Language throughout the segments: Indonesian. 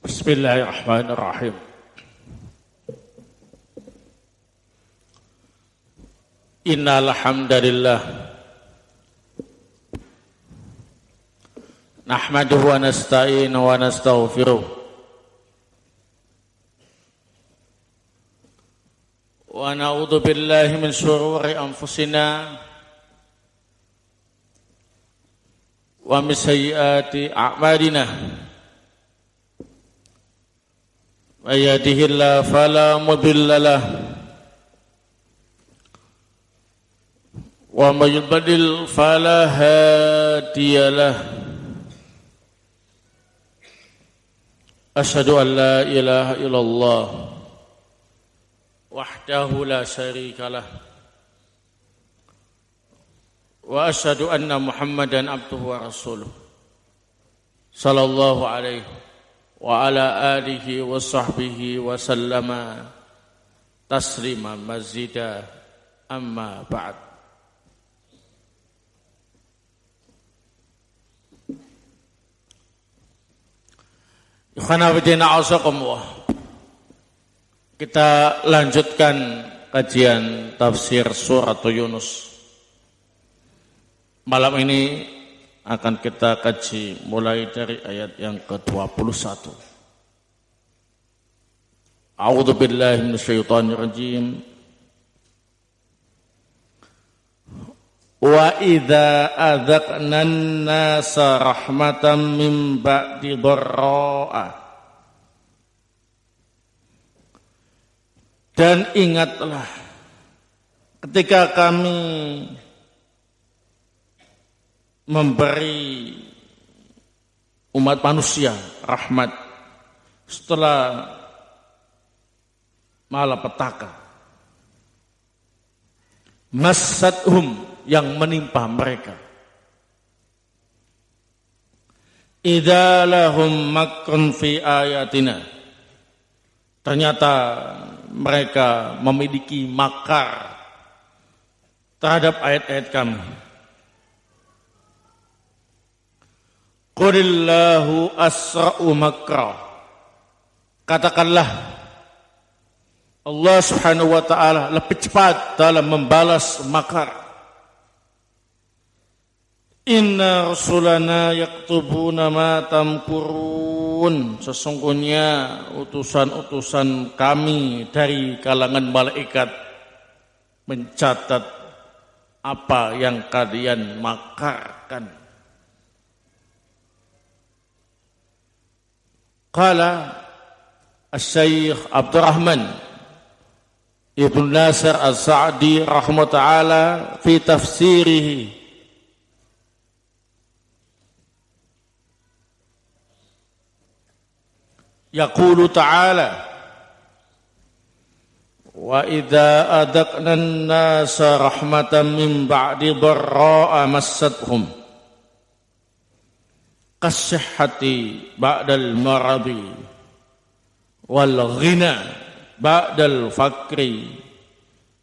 Bismillahirrahmanirrahim. Innal hamdalillah nahmaduhu wa nasta'inuhu wa nastaghfiruh wa na'udzu billahi min shururi anfusina wa min sayyiati a'malina. May yahdihillahu fala mudilla lahu wa may yudlil fala hadiya lahu. Asyhadu an la ilaha illallah wahdahu la syarika lah wa asyhadu anna Muhammadan abduhu wa rasuluh sallallahu alaihi wa ala alihi wa sahbihi wa sallama taslima mazida amma ba'd. Ikhwana fillah a'azakumullah. Kita lanjutkan kajian tafsir surat Yunus. Malam ini akan kita kaji mulai dari ayat yang ke-21. A'udzu billahi minasyaitonir rajim. Wa idza adzaqna an-nasa rahmatan min ba'di dharra'a. Dan ingatlah ketika kami memberi umat manusia rahmat setelah malapetaka, massathum yang menimpa mereka, idza lahum makrun fi ayatina, ternyata mereka memiliki makar terhadap ayat-ayat kami. Qulillahu asra'u makra. Katakanlah Allah subhanahu wa ta'ala lebih cepat dalam membalas makar. Inna rusulana yaktubuna ma tamkurun. Sesungguhnya utusan-utusan kami dari kalangan malaikat mencatat apa yang kalian makarkan. Qala Asy-Syaikh Abdurrahman Ibnu Nasir As-Sa'di rahimahullah ta'ala fi tafsirihi, yaqulu ta'ala wa idza adaqna an-nasa rahmatan min ba'di dharra'a massathum kasihhati ba'dal maradi wal ghina ba'dal fakri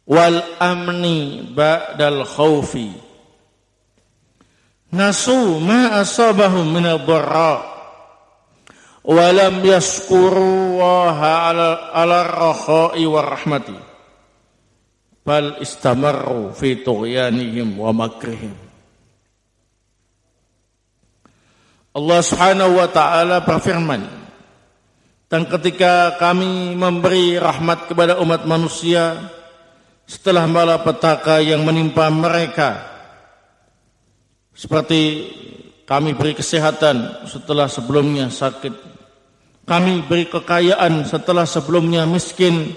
wal amni ba'dal khawfi nasu ma asabahum min ad-dharra wa lam yashkuru ala ar-rakha'i war rahmati bal istamarru fi tughyanihim wa makrihim. Allah subhanahu wa ta'ala berfirman, dan ketika kami memberi rahmat kepada umat manusia setelah malapetaka yang menimpa mereka, seperti kami beri kesehatan setelah sebelumnya sakit, kami beri kekayaan setelah sebelumnya miskin,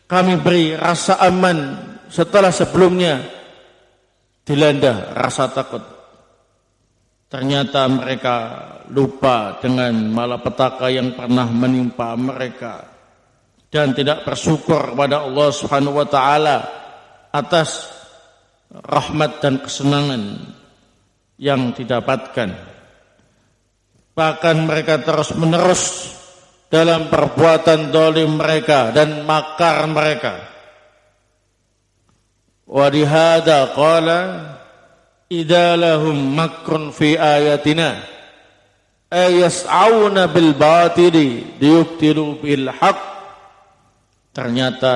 kami beri rasa aman setelah sebelumnya dilanda rasa takut. Ternyata mereka lupa dengan malapetaka yang pernah menimpa mereka dan tidak bersyukur kepada Allah Subhanahu wa taala atas rahmat dan kesenangan yang didapatkan. Bahkan mereka terus-menerus dalam perbuatan zalim mereka dan makar mereka. Wa lihada qala idza lahum makrun fi ayatina ayas'auna bil batili liyubtilu bil haq. Ternyata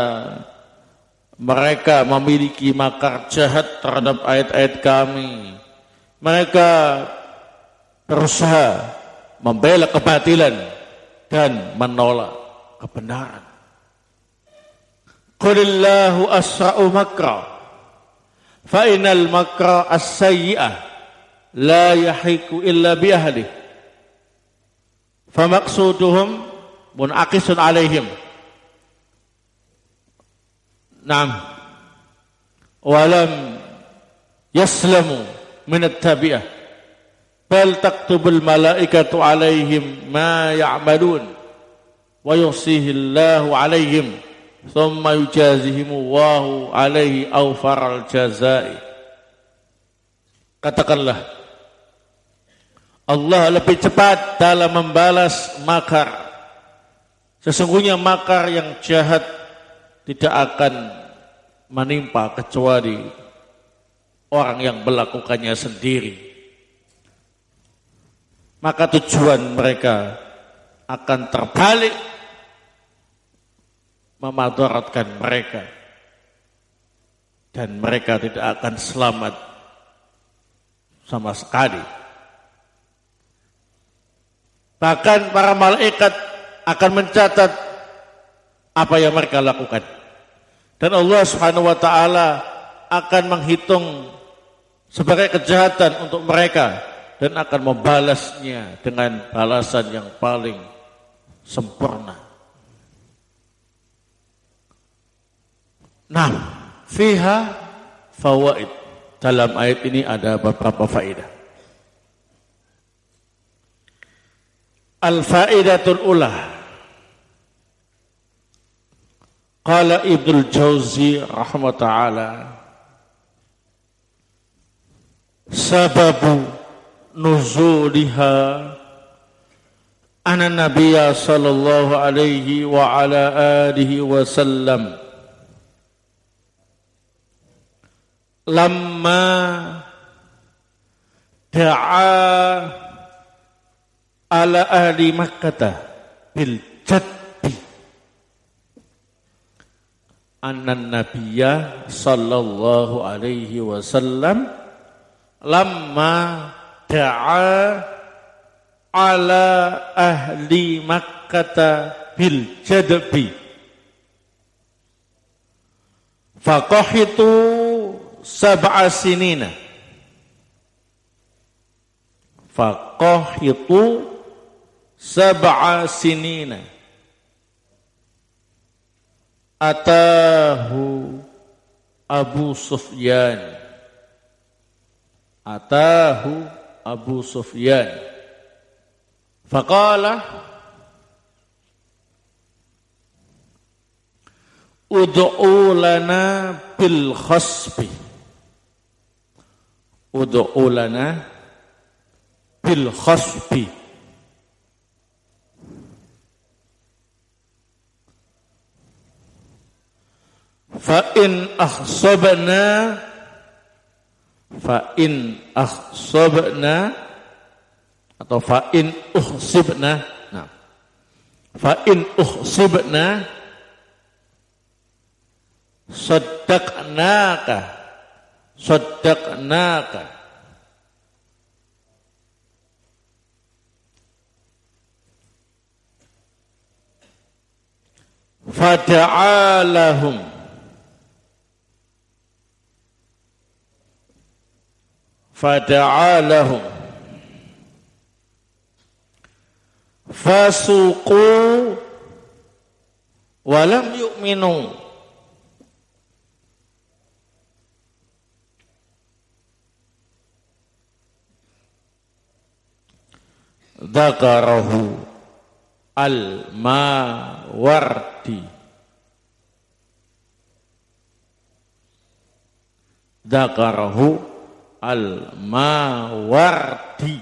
mereka memiliki makar jahat terhadap ayat-ayat kami. Mereka berusaha membela kebatilan dan menolak kebenaran. Qulillahu asra'u makra fa inal makra as-sayyi'ah la yahiku illa bi ahlihi fa maqsuduhum munaqisun alaihim. Naam, walam yaslamu min at-tabi'ah bal taktubul malaikatu alaihim ma ya'malun wa yusihi Allahu alaihim thumma yujazihimu Allahu alaihi awfaral jazai. Katakanlah, Allah lebih cepat dalam membalas makar. Sesungguhnya makar yang jahat tidak akan menimpa kecuali orang yang melakukannya sendiri. Maka tujuan mereka akan terbalik, memadaratkan mereka, dan mereka tidak akan selamat sama sekali. Bahkan para malaikat akan mencatat apa yang mereka lakukan. Dan Allah Subhanahu wa taala akan menghitung sebagai kejahatan untuk mereka dan akan membalasnya dengan balasan yang paling sempurna. Nah, fiha fawaid. Dalam ayat ini ada beberapa faedah. Al-faidatul ula. Qala Ibnul Jauzi rahmata'ala, sababu nuzuliha anna nabiyya sallallahu alaihi wa ala alihi wa sallam lamma da'a ala ahli Makkah bil jadbi anna nabiyya sallallahu alaihi wasallam lamma da'a ala ahli Makkah bil jadbi faqahitu sab'a sinina faqahitu sab'a sinina atahu Abu Sufyan faqala ud'u lana bil khasbi fa in akhsabna atau fa in ukhsibna. Nah, fa in ukhsibna saddaqnaka fada'a lahum fasuqu walam yu'minu dzakarahu al-Mawardi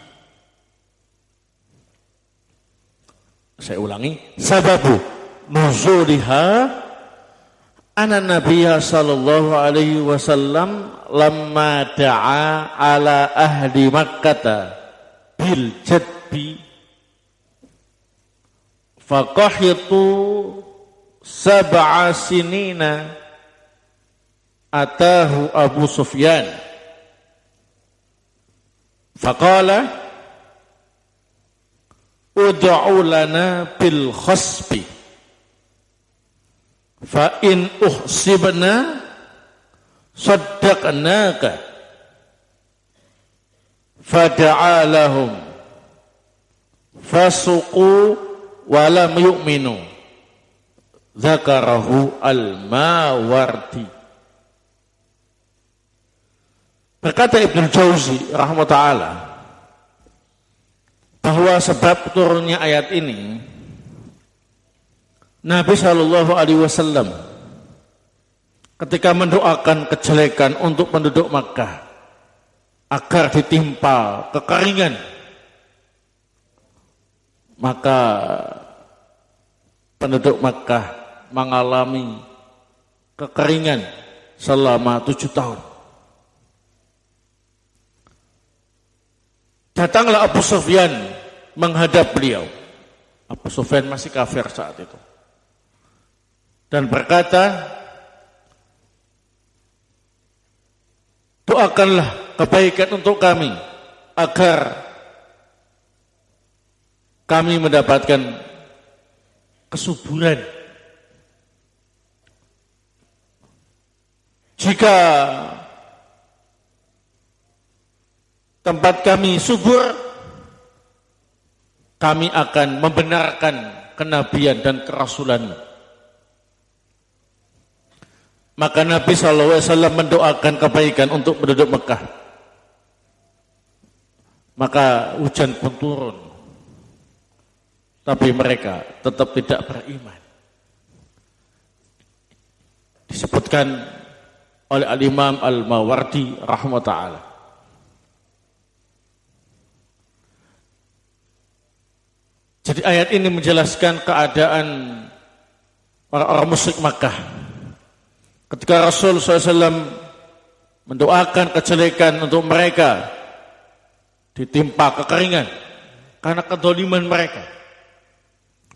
Saya ulangi, sababu nuzuliha anna nabiyya sallallahu alaihi wasallam lamma da'a ala ahli Makkah bil jadbi faqahitu sab'a sinina atahu Abu Sufyan faqala ud'u lana bil khasbi fa in uhsibna saddaqnaka fada'a lahum fasuqu wa lam yu'minu dzakarahu al-Mawardi. Berkata Ibnu Jauzi rahimahullah bahwa sebab turunnya ayat ini, Nabi SAW ketika mendoakan kejelekan untuk penduduk Makkah agar ditimpa kekeringan, maka penduduk Makkah mengalami kekeringan selama 7 tahun. Datanglah Abu Sufyan menghadap beliau. Abu Sufyan masih kafir saat itu. Dan berkata, doakanlah kebaikan untuk kami agar kami mendapatkan kesuburan. Jika tempat kami subur, kami akan membenarkan kenabian dan kerasulan. Maka Nabi SAW mendoakan kebaikan untuk penduduk Mekah. Maka hujan pun turun. Tapi mereka tetap tidak beriman. Disebutkan oleh Al-Imam Al-Mawardi rahimahullah. Jadi ayat ini menjelaskan keadaan orang-orang musyrik Makkah. Ketika Rasul SAW mendoakan kejelekan untuk mereka, ditimpa kekeringan karena kedzaliman mereka,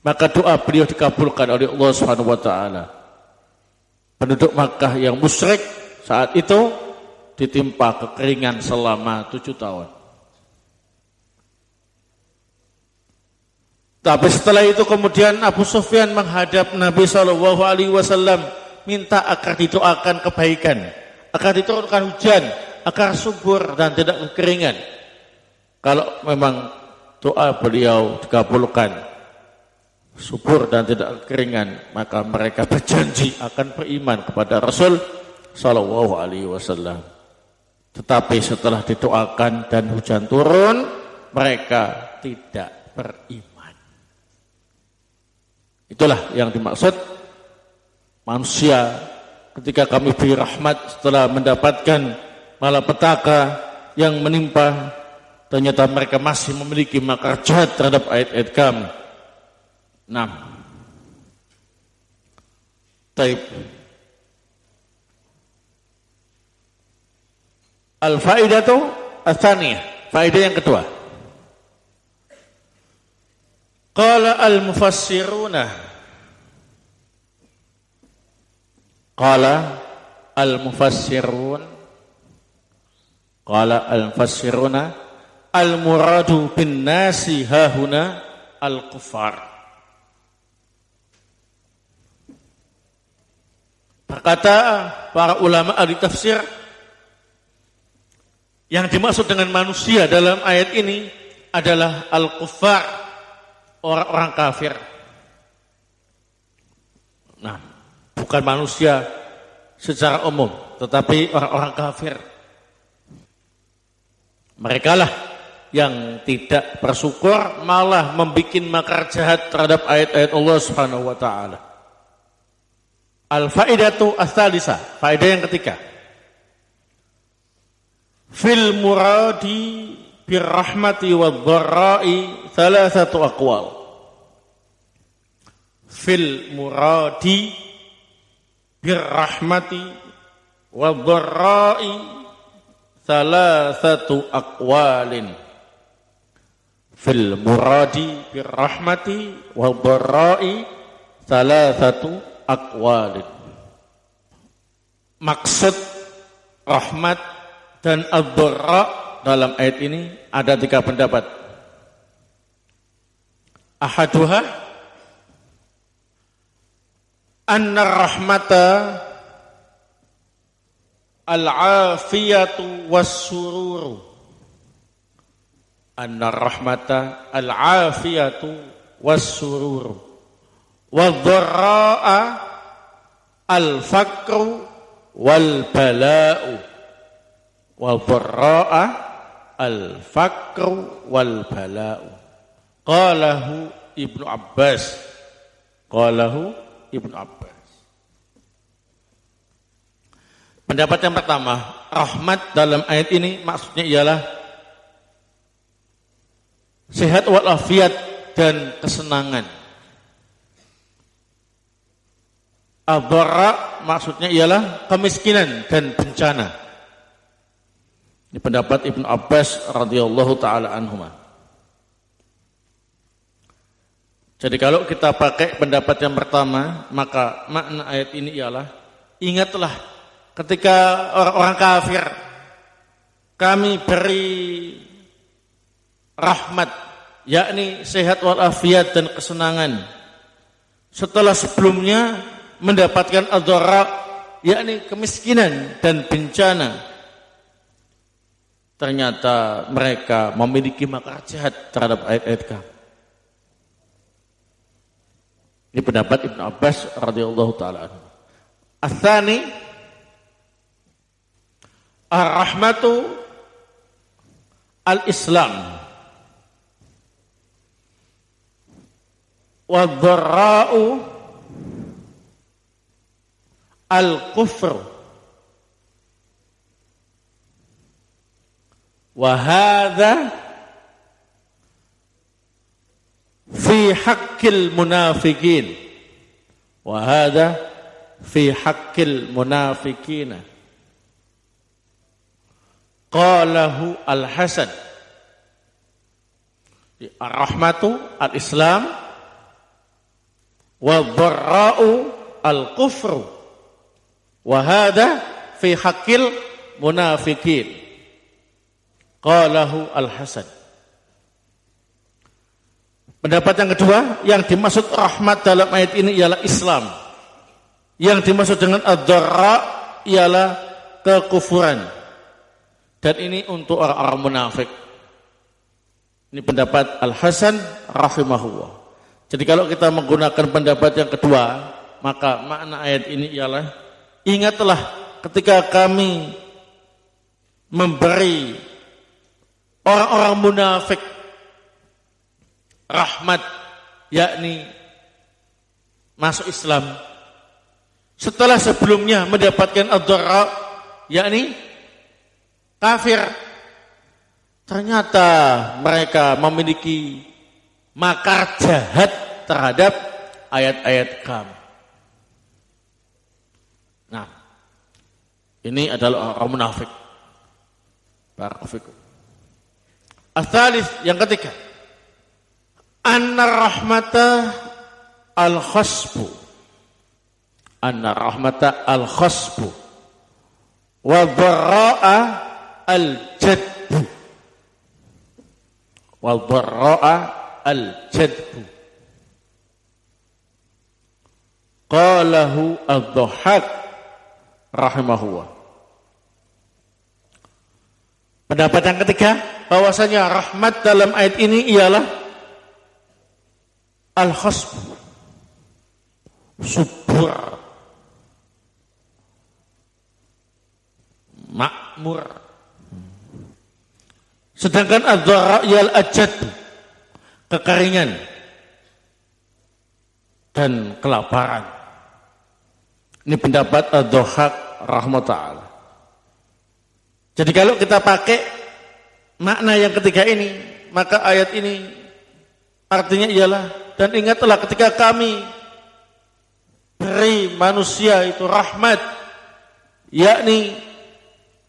maka doa beliau dikabulkan oleh Allah Subhanahu wa taala. Penduduk Makkah yang musyrik saat itu ditimpa kekeringan selama 7 tahun. Tapi setelah itu kemudian Abu Sufyan menghadap Nabi SAW minta agar didoakan kebaikan, agar diturunkan hujan, agar subur dan tidak kekeringan. Kalau memang doa beliau dikabulkan, subur dan tidak kekeringan, maka mereka berjanji akan beriman kepada Rasul SAW. Tetapi setelah didoakan dan hujan turun, mereka tidak beriman. Itulah yang dimaksud manusia ketika kami beri rahmat setelah mendapatkan malapetaka yang menimpa, ternyata mereka masih memiliki makar jahat terhadap ayat-ayat kami. 6. Taib. Al-faidatu ats-tsaniyah, faedah yang kedua. Qala al-mufassiruna al-muradu bin nasi hahuna al-kuffar. Berkata para ulama ahli tafsir, yang dimaksud dengan manusia dalam ayat ini adalah al-kuffar, orang-orang kafir. Nah, bukan manusia secara umum, tetapi orang-orang kafir. Merekalah yang tidak bersyukur, malah membuat makar jahat terhadap ayat-ayat Allah Subhanahu wa taala. Al-faidatu ats-tsalisah, faedah yang ketiga. Fil muradi birrahmati wadh-dharra'i thalathatu aqwal. Fil muradi birrahmati wadh-dharra'i thalathatu aqwalin. fil muradi bir rahmati wal dharra'i thalathatu aqwalin. Maksud rahmat dan ad-dharra dalam ayat ini ada 3 pendapat. Ahaduha anna rahmata al-afiyatu was-sururu. Anna rahmata al-afiyatu was-sururu. Wad-dharra'a al-faqru wal-bala'u. Wad-dharra'a al-faqru wal-bala'u. Qalahu Ibnu Abbas. Qalahu Ibnu Abbas. Pendapat yang pertama, rahmat dalam ayat ini maksudnya ialah sehat walafiat dan kesenangan. Ad-dharra maksudnya ialah kemiskinan dan bencana. Ini pendapat Ibnu Abbas radhiyallahu taala anhuma. Jadi kalau kita pakai pendapat yang pertama, maka makna ayat ini ialah ingatlah ketika orang-orang kafir kami beri rahmat, yakni sehat walafiat dan kesenangan. Setelah sebelumnya mendapatkan ad-dharra, yakni kemiskinan dan bencana. Ternyata mereka memiliki makar jahat terhadap ayat-ayat kami. Ini pendapat Ibnu Abbas radhiyallahu taala anhu. Ats-tsani ar-rahmatu al-Islam wad-dharra'u al-kufr wa hadza fi haqqil munafiqin wa hadza fi haqqil munafiqina. Qalahu al-Hasan. Ar-rahmatu al-Islam wa dharra'u al-kufru wa hadza fi haqqil munafiqin. Qalahu al-Hasan. Pendapat yang kedua, yang dimaksud rahmat dalam ayat ini ialah Islam. Yang dimaksud dengan ad-dharra ialah kekufuran. Dan ini untuk orang-orang munafik. Ini pendapat Al-Hasan rahimahullah. Jadi kalau kita menggunakan pendapat yang kedua, maka makna ayat ini ialah ingatlah ketika kami memberi orang-orang munafik rahmat, yakni masuk Islam. Setelah sebelumnya mendapatkan ad-dharra, yakni kafir. Ternyata mereka memiliki makar jahat terhadap ayat-ayat kami. Nah, ini adalah orang munafik. Barakallahu. Ats-tsalits, yang ketiga, anna rahmata al-khasbu. Anna rahmata al-khasbu wa dharra'a al-jadbu. Wa dharra'a al-jadbu. Qalahu ad-Dhahhak rahimahullah. Pendapat yang ketiga, bahwasanya rahmat dalam ayat ini ialah al-khasbu, subur, makmur. Sedangkan ad-dharra ialah ajad, kekeringan dan kelaparan. Ini pendapat ad-Dhahhak rahmatullah. Jadi kalau kita pakai makna yang ketiga ini, maka ayat ini artinya ialah, dan ingatlah ketika kami beri manusia itu rahmat, yakni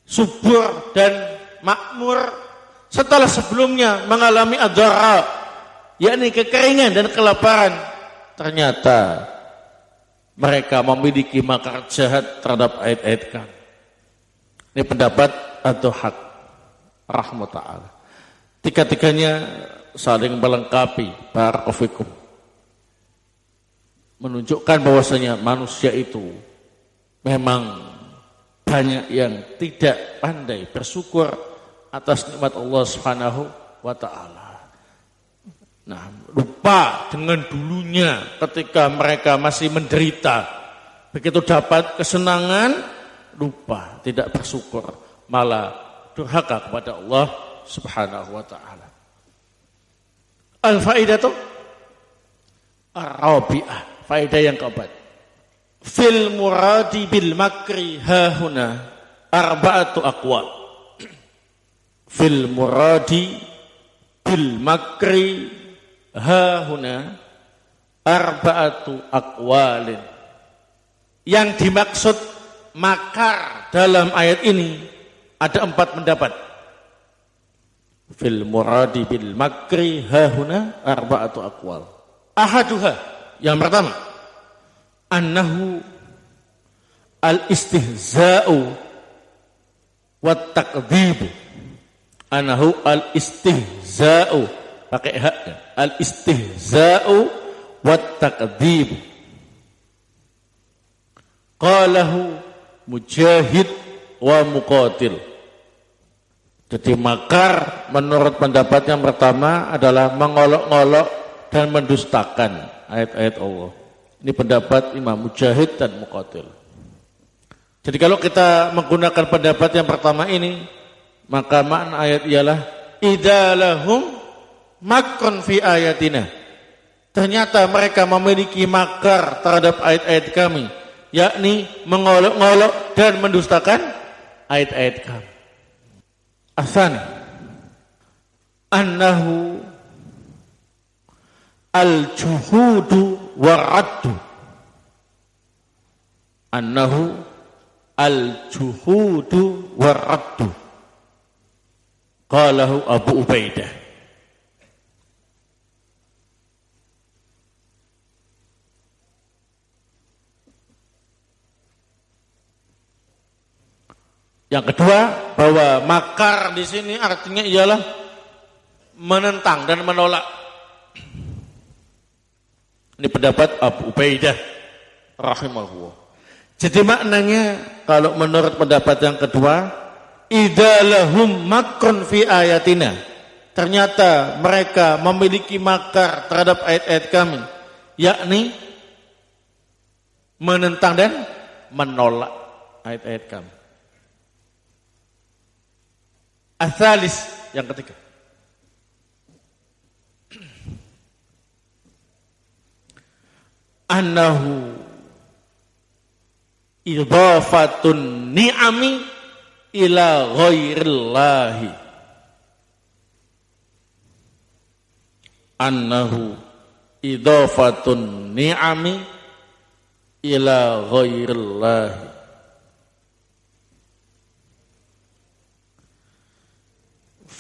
subur dan makmur, setelah sebelumnya mengalami adhara, yakni kekeringan dan kelaparan, ternyata mereka memiliki makar jahat terhadap ayat-ayat kami. Ini pendapat Ad-Dhahhak rahimahullah ta'ala. Tiga-tiganya saling melengkapi, barakallahu, menunjukkan bahwasanya manusia itu memang banyak yang tidak pandai bersyukur atas nikmat Allah Subhanahu wa taala. Nah, lupa dengan dulunya ketika mereka masih menderita. Begitu dapat kesenangan, lupa, tidak bersyukur, malah durhaka kepada Allah Subhanahu wa taala. Al-faidatu ar-rabi'ah, faedah yang keempat. Fil muradi bil makri hahuna arba'atu aqwal. Fil muradi bil makri hahuna arba'atu aqwalin. Yang dimaksud makar dalam ayat ini ada 4 pendapat. Fil muradi bil makri hahuna arba'atu aqwal. Ahaduha, yang pertama, annahu al-istihza'u wa taqdhibu. Annahu al-istihza'u, pakai hak, al-istihza'u wa taqdhibu. Qalahu Mujahid wa Muqatil. Jadi makar menurut pendapat yang pertama adalah mengolok-olok dan mendustakan ayat-ayat Allah. Ini pendapat Imam Mujahid dan Muqatil. Jadi kalau kita menggunakan pendapat yang pertama ini, maka makna ayat ialah idalahum makrun fi ayatina. Ternyata mereka memiliki makar terhadap ayat-ayat kami, yakni mengolok-olok dan mendustakan ayat-ayat kami. Asani annahu al-juhudu waraddu. Annahu al-juhudu waraddu. Qalahu Abu Ubaidah. Yang kedua, bahwa makar di sini artinya ialah menentang dan menolak. Ini pendapat Abu Ubaidah rahimahullah. Jadi maknanya kalau menurut pendapat yang kedua, idalahum makrun fi ayatina. Ternyata mereka memiliki makar terhadap ayat-ayat kami, yakni menentang dan menolak ayat-ayat kami. Atsalis, yang ketiga, annahu idhafatun ni'ami ila ghairillahi. Annahu idhafatun ni'ami ila ghairillahi.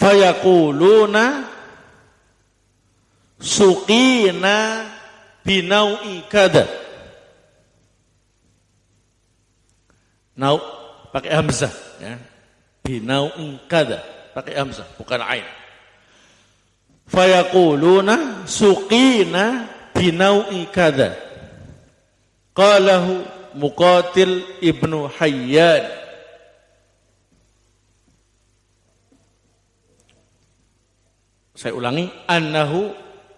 Fayaquluna suqina binau'i kada. Nau pakai hamzah, ya. Binau'i kada pakai hamzah, bukan ain. Fayaquluna suqina binau'i kada. Qalahu Muqatil ibnu Hayyan. Saya ulangi, annahu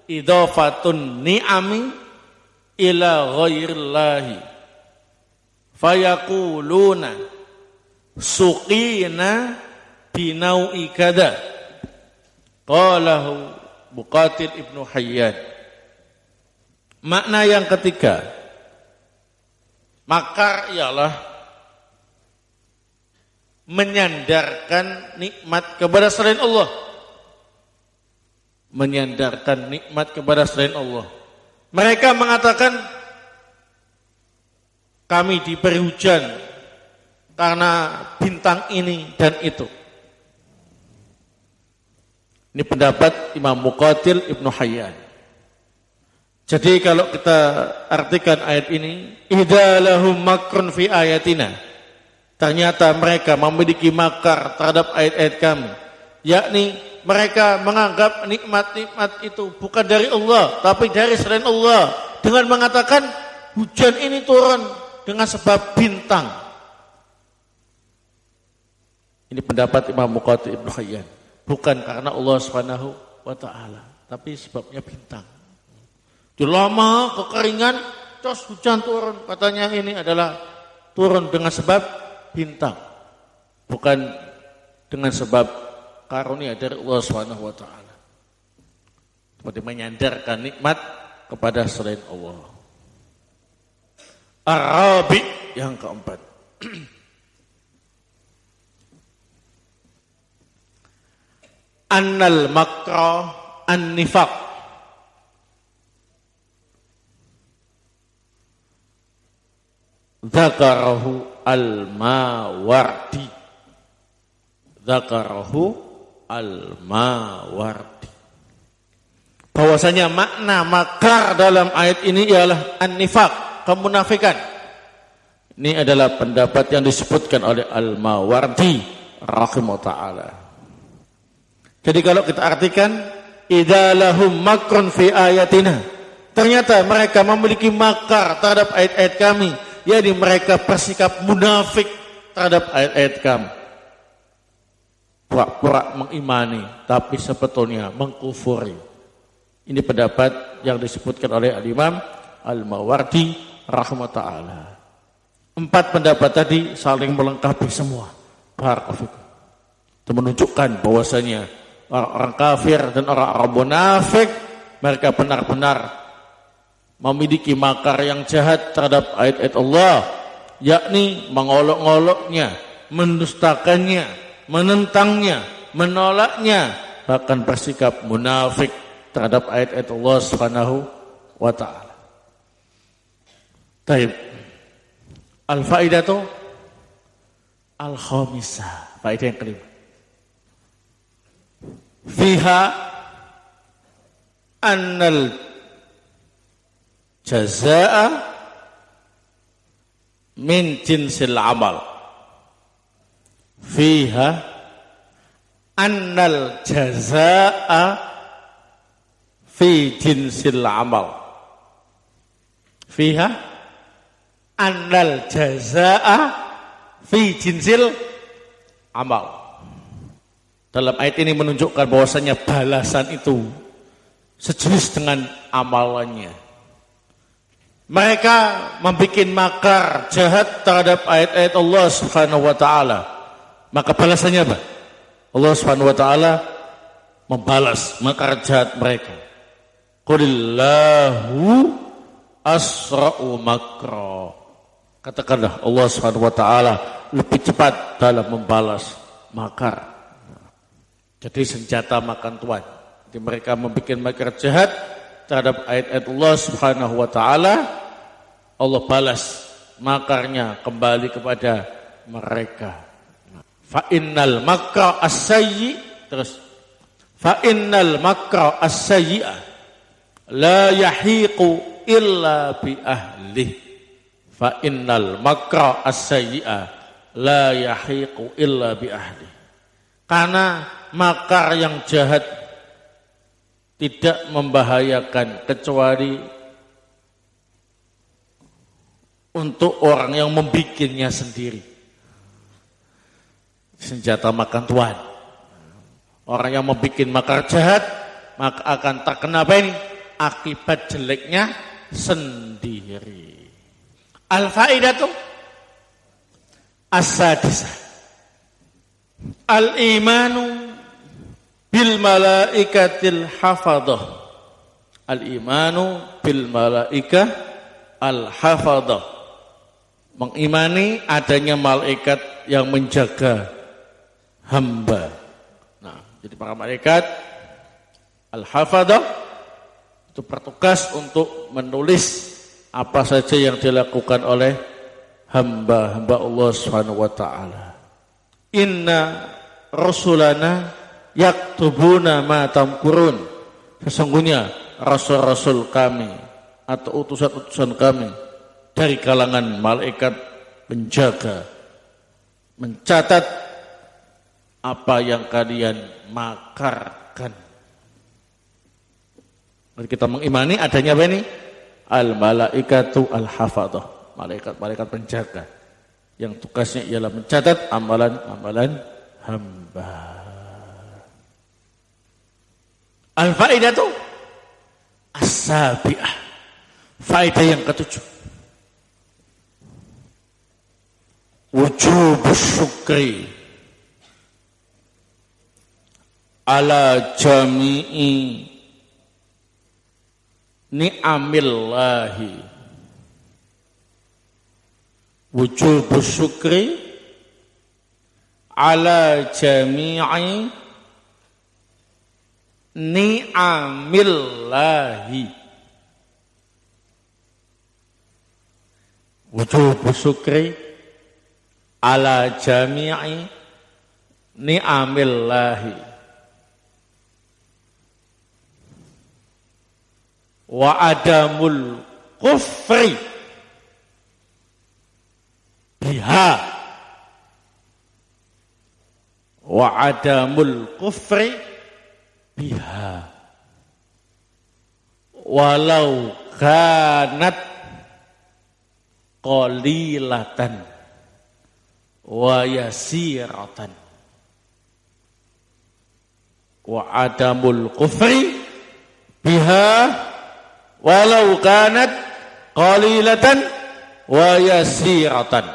idhafatun ni'ami ila ghairillahi. Fayaquluna suqina binau'i kada. Qalahu Muqatil ibnu Hayyan. Makna yang ketiga, makar ialah menyandarkan nikmat kepada selain Allah. Menyandarkan nikmat kepada selain Allah. Mereka mengatakan kami diberi hujan karena bintang ini dan itu. Ini pendapat Imam Muqatil Ibnu Hayyan. Jadi kalau kita artikan ayat ini, idza lahum makrun fi ayatina. Ternyata mereka memiliki makar terhadap ayat-ayat kami. Yakni mereka menganggap nikmat-nikmat itu bukan dari Allah, tapi dari selain Allah. Dengan mengatakan hujan ini turun dengan sebab bintang. Ini pendapat Imam Muqatil Ibnu Hayyan. Bukan karena Allah Subhanahu wa taala, tapi sebabnya bintang. Di lama kekeringan terus hujan turun, katanya ini adalah turun dengan sebab bintang. Bukan dengan sebab karunia dari Allah Subhanahu wa taala. Seperti menyandarkan nikmat kepada selain Allah. Arabi yang keempat. Annal makra an-nifaq dzakarahu al-Mawardi. Dzakarahu al-Mawardi. Bahwasanya makna makar dalam ayat ini ialah an-nifaq, kemunafikan. Ini adalah pendapat yang disebutkan oleh Al-Mawardi rahimahullah ta'ala. Jadi kalau kita artikan idza lahum makrun fi ayatina, ternyata mereka memiliki makar terhadap ayat-ayat kami, yakni mereka bersikap munafik terhadap ayat-ayat kami. Pura-pura mengimani tapi sebetulnya mengkufuri. Ini pendapat yang disebutkan oleh Al-Imam Al-Mawardi rahimahullah ta'ala. 4 pendapat tadi saling melengkapi semua. Barakallahu. Itu menunjukkan bahwasanya orang kafir dan orang munafik mereka benar-benar memiliki makar yang jahat terhadap ayat-ayat Allah, yakni mengolok-oloknya, mendustakannya, menentangnya, menolaknya, bahkan bersikap munafik terhadap ayat-ayat Allah Subhanahu wa taala. Baik. Al-faidatu al-khamisah, faedah yang kelima. Fiha annal jazaa min jinsil amal. Fiha annal jazaa fi jinsil amal. Fiha annal jazaa fi jinsil amal. Dalam ayat ini menunjukkan bahwasanya balasan itu sejenis dengan amalannya. Mereka membuat makar jahat terhadap ayat-ayat Allah Subhanahu wa taala. Maka balasannya apa? Allah Subhanahu wa taala membalas makar jahat mereka. Qulillahu asra'u makra. Katakanlah Allah Subhanahu wa taala lebih cepat dalam membalas makar. Jadi senjata makan tuan. Jadi mereka membuat makar jahat terhadap ayat-ayat Allah Subhanahu wa taala. Allah balas makarnya kembali kepada mereka. Fa innal makra as-sayyi, terus fa innal makra as-sayyi'a la yahiqu illa bi ahlihi. Fa innal makra as-sayyi'a la yahiqu illa bi ahlihi. Karena makar yang jahat tidak membahayakan kecuali untuk orang yang membikinnya sendiri. Senjata makan tuan. Orang yang membuat makar jahat maka akan terkena apa ini? Akibat jeleknya sendiri. Al-faidatu as-sadisah. Al-imanu bil malaikatil hafadhah. Al-imanu bil malaikah al-hafadhah. Mengimani adanya malaikat yang menjaga hamba. Nah, jadi para malaikat al-hafadhah itu bertugas untuk menulis apa saja yang dilakukan oleh hamba-hamba Allah Subhanahu wa taala. Inna rasulana yaktubuna ma tamkurun. Sesungguhnya rasul-rasul kami atau utusan-utusan kami dari kalangan malaikat penjaga mencatat apa yang kalian makarkan. Mari kita mengimani adanya apa ini? Al-malaikatu al-hafadhah, malaikat-malaikat penjaga yang tugasnya ialah mencatat amalan-amalan hamba. Al-faidatu as-sabi'ah, faedah yang ketujuh, wujubus syukri ala jami'i ni'amillahi. Wujubus syukri ala jami'i ni'amillahi. Wujubus syukri ala jami'i ni'amillahi wa adamul kufri biha, wa adamul kufri biha walau kanat qalilatan wa yasiratan. Wa adamul kufri biha walau kanat qalilatan wa yasiratan.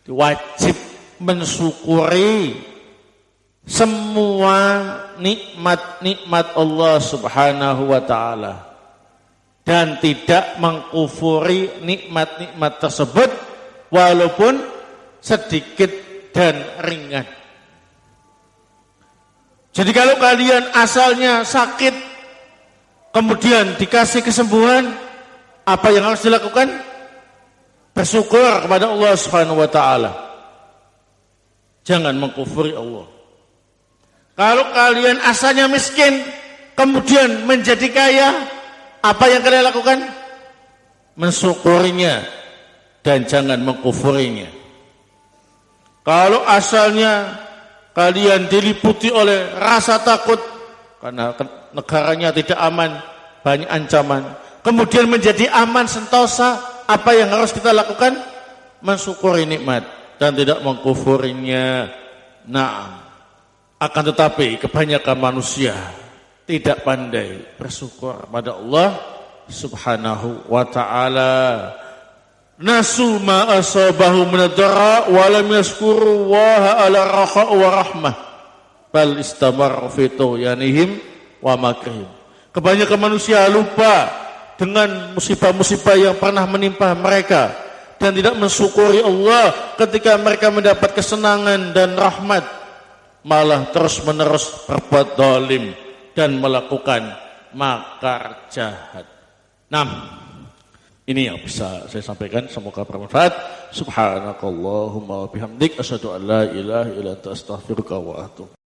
Wajib mensyukuri semua nikmat-nikmat Allah Subhanahu wa taala dan tidak mengkufuri nikmat-nikmat tersebut walaupun sedikit dan ringan. Jadi kalau kalian asalnya sakit kemudian dikasih kesembuhan, apa yang harus dilakukan? Bersyukur kepada Allah Subhanahu wa taala. Jangan mengkufuri Allah. Kalau kalian asalnya miskin kemudian menjadi kaya, apa yang kalian lakukan? Mensyukurinya dan jangan mengkufurinya. Kalau asalnya kalian diliputi oleh rasa takut karena negaranya tidak aman, banyak ancaman, kemudian menjadi aman sentosa, apa yang harus kita lakukan? Mensyukuri nikmat dan tidak mengkufurinya. Naam. Akan tetapi kebanyakan manusia tidak pandai bersyukur pada Allah Subhanahu wa ta'ala. Nasu ma asabahu min ad-dara wa lam yashkuru wa ala raha wa rahmah bal istamar fi tuyanihim wa makrihim. Kebanyakan manusia lupa dengan musibah-musibah yang pernah menimpa mereka dan tidak mensyukuri Allah ketika mereka mendapat kesenangan dan rahmat, malah terus-menerus berbuat zalim dan melakukan makar jahat. Ini yang bisa saya sampaikan, semoga bermanfaat. Subhanakallahumma wa bihamdik asyhadu an la ilaha illa anta astaghfiruka wa atubu